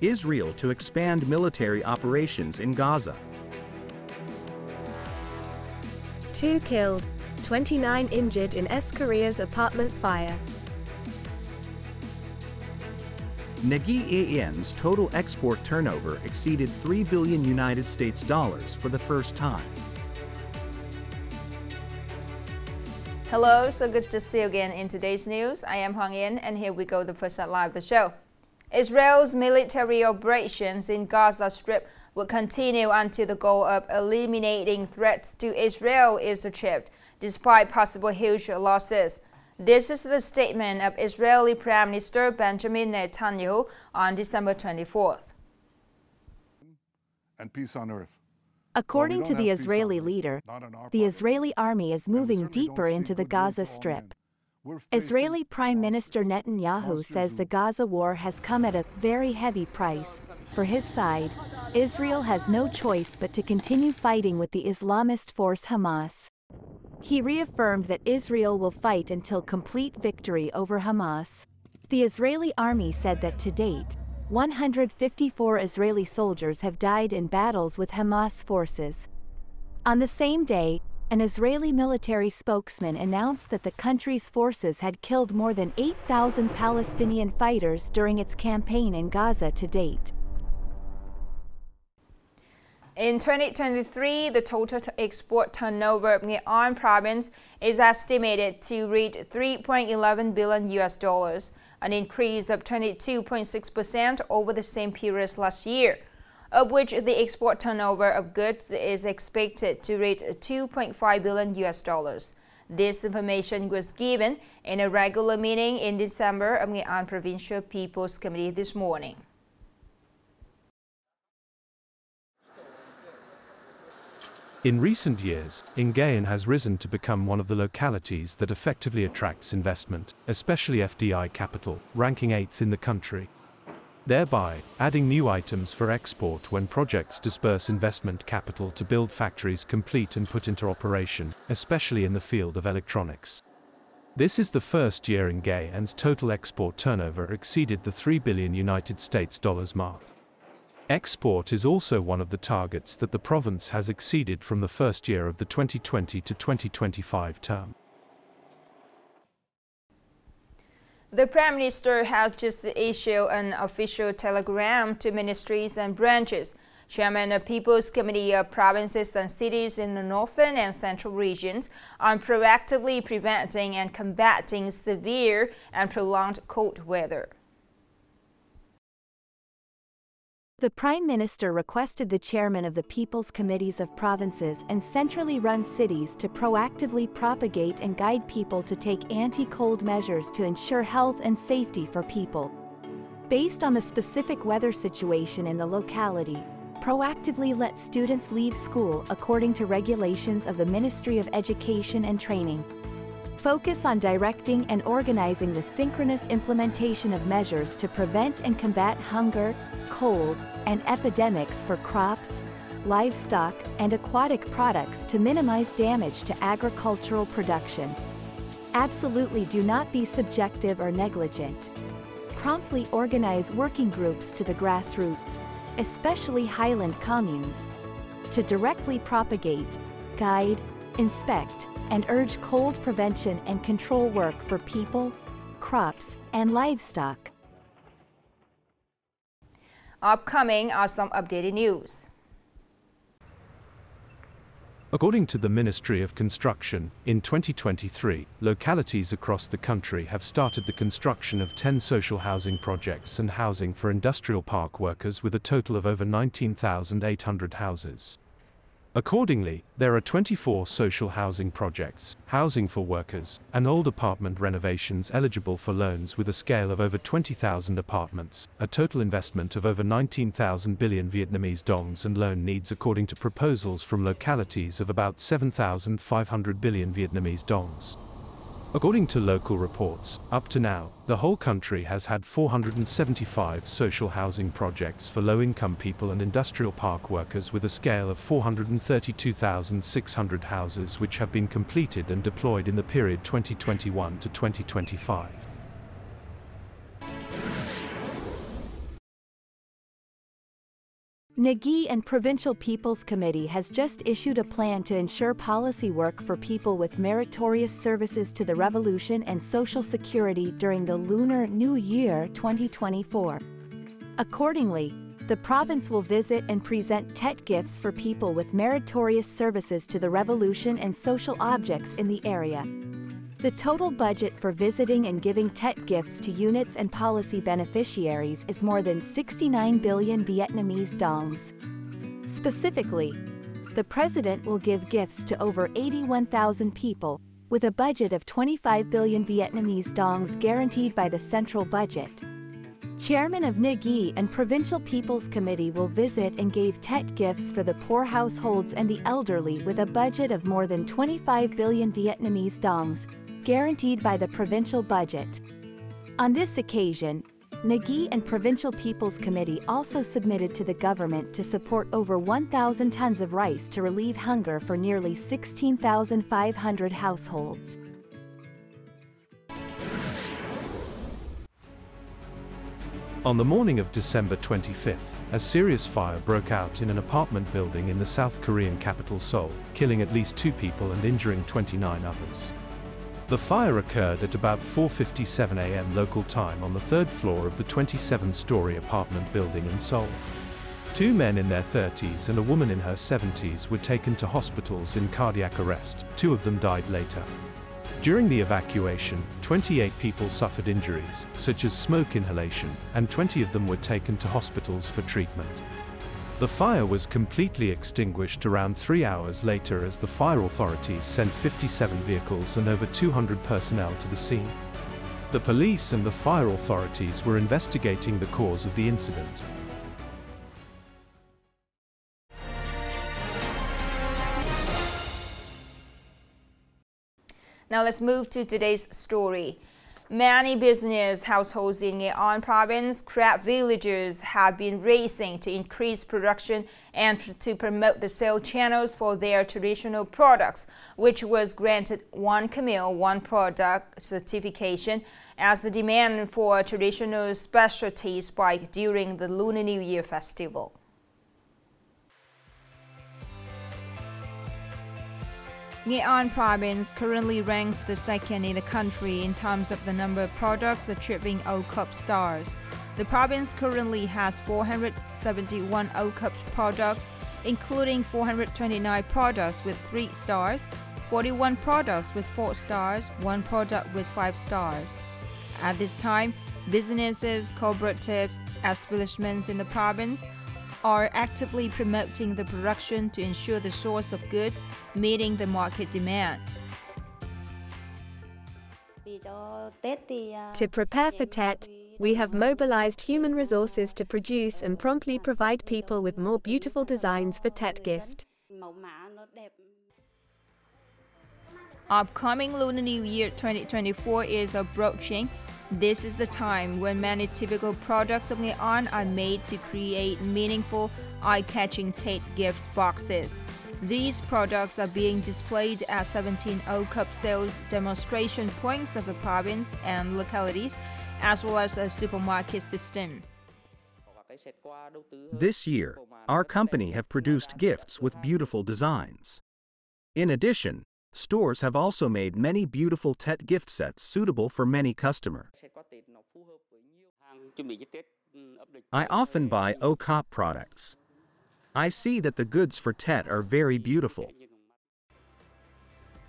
Israel to expand military operations in Gaza. 2 killed, 29 injured in Korea's apartment fire. Nghệ An's total export turnover exceeded $3 billion for the first time. Hello, so good to see you again in today's news. I am Hoàng Yên, and here we go, the first live of the show. Israel's military operations in Gaza Strip will continue until the goal of eliminating threats to Israel is achieved, despite possible huge losses. This is the statement of Israeli Prime Minister Benjamin Netanyahu on December 24th. And peace on earth. According to the Israeli leader, the Israeli army is moving deeper into the Gaza Strip. Israeli Prime Minister Netanyahu says the Gaza war has come at a very heavy price. For his side, Israel has no choice but to continue fighting with the Islamist force Hamas. He reaffirmed that Israel will fight until complete victory over Hamas. The Israeli army said that to date, 154 Israeli soldiers have died in battles with Hamas forces. On the same day, an Israeli military spokesman announced that the country's forces had killed more than 8,000 Palestinian fighters during its campaign in Gaza to date. In 2023, the total export turnover of Nghệ An Province is estimated to reach $3.11 billion, an increase of 22.6% over the same period last year, of which the export turnover of goods is expected to reach $2.5 billion. This information was given in a regular meeting in December of Nghệ An Provincial People's Committee this morning. In recent years, Nghệ An has risen to become one of the localities that effectively attracts investment, especially FDI capital, ranking 8th in the country, thereby adding new items for export when projects disperse investment capital to build factories complete and put into operation, especially in the field of electronics. This is the first year Nghệ An's total export turnover exceeded the $3 billion mark. Export is also one of the targets that the province has exceeded from the first year of the 2020 to 2025 term. The Prime Minister has just issued an official telegram to ministries and branches, Chairman of People's Committee of Provinces and Cities in the northern and central regions, on proactively preventing and combating severe and prolonged cold weather. The Prime Minister requested the chairman of the People's Committees of Provinces and centrally run cities to proactively propagate and guide people to take anti-cold measures to ensure health and safety for people. Based on the specific weather situation in the locality, proactively let students leave school according to regulations of the Ministry of Education and Training. Focus on directing and organizing the synchronous implementation of measures to prevent and combat hunger, cold, and epidemics for crops, livestock, and aquatic products to minimize damage to agricultural production. Absolutely do not be subjective or negligent. Promptly organize working groups to the grassroots, especially highland communes, to directly propagate, guide, inspect, and urge cold prevention and control work for people, crops, and livestock. Upcoming are some updated news. According to the Ministry of Construction, in 2023, localities across the country have started the construction of 10 social housing projects and housing for industrial park workers with a total of over 19,800 houses. Accordingly, there are 24 social housing projects, housing for workers, and old apartment renovations eligible for loans with a scale of over 20,000 apartments, a total investment of over 19,000 billion Vietnamese dongs, and loan needs according to proposals from localities of about 7,500 billion Vietnamese dongs. According to local reports, up to now, the whole country has had 475 social housing projects for low-income people and industrial park workers with a scale of 432,600 houses which have been completed and deployed in the period 2021 to 2025. Nghệ An Provincial People's Committee has just issued a plan to ensure policy work for people with meritorious services to the revolution and social security during the Lunar New Year 2024. Accordingly, the province will visit and present Tet gifts for people with meritorious services to the revolution and social objects in the area. The total budget for visiting and giving Tet gifts to units and policy beneficiaries is more than 69 billion Vietnamese dongs. Specifically, the president will give gifts to over 81,000 people, with a budget of 25 billion Vietnamese dongs guaranteed by the central budget. Chairman of Nghệ An Provincial People's Committee will visit and gave Tet gifts for the poor households and the elderly with a budget of more than 25 billion Vietnamese dongs, guaranteed by the provincial budget. On this occasion, Nghệ An Provincial People's Committee also submitted to the government to support over 1,000 tons of rice to relieve hunger for nearly 16,500 households. On the morning of December 25th, a serious fire broke out in an apartment building in the South Korean capital Seoul, killing at least 2 people and injuring 29 others. The fire occurred at about 4:57 a.m. local time on the 3rd floor of the 27-story apartment building in Seoul. 2 men in their 30s and a woman in her 70s were taken to hospitals in cardiac arrest. 2 of them died later. During the evacuation, 28 people suffered injuries, such as smoke inhalation, and 20 of them were taken to hospitals for treatment. The fire was completely extinguished around 3 hours later as the fire authorities sent 57 vehicles and over 200 personnel to the scene. The police and the fire authorities were investigating the cause of the incident. Now let's move to today's story. Many business households in Nghệ An province, crab villagers have been racing to increase production and to promote the sale channels for their traditional products, which was granted one camel, one product certification as the demand for traditional specialties spiked during the Lunar New Year festival. Nghệ An province currently ranks the second in the country in terms of the number of products achieving O-Cup stars. The province currently has 471 O-Cup products, including 429 products with 3 stars, 41 products with 4 stars, 1 product with 5 stars. At this time, businesses, cooperatives, establishments in the province are actively promoting the production to ensure the source of goods meeting the market demand. To prepare for Tet, we have mobilized human resources to produce and promptly provide people with more beautiful designs for Tet gift. Upcoming Lunar New Year 2024 is approaching. This is the time when many typical products of Nghệ An are made to create meaningful, eye-catching Tet gift boxes. These products are being displayed at 17 O-Cup sales demonstration points of the province and localities, as well as a supermarket system. This year, our company have produced gifts with beautiful designs. In addition, stores have also made many beautiful Tet gift sets suitable for many customers. I often buy O-Cup products. I see that the goods for Tet are very beautiful.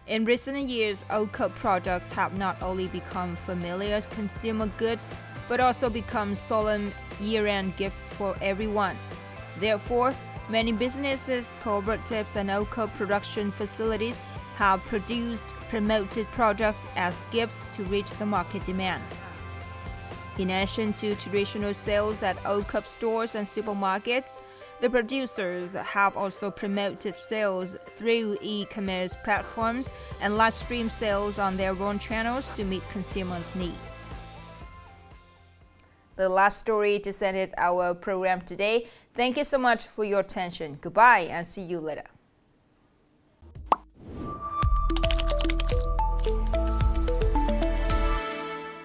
In recent years, O-Cup products have not only become familiar consumer goods, but also become solemn year-end gifts for everyone. Therefore, many businesses, cooperatives, and O-Cup production facilities have produced promoted products as gifts to reach the market demand. In addition to traditional sales at O-Cup stores and supermarkets, the producers have also promoted sales through e-commerce platforms and live stream sales on their own channels to meet consumers' needs. The last story to end our program today. Thank you so much for your attention. Goodbye and see you later.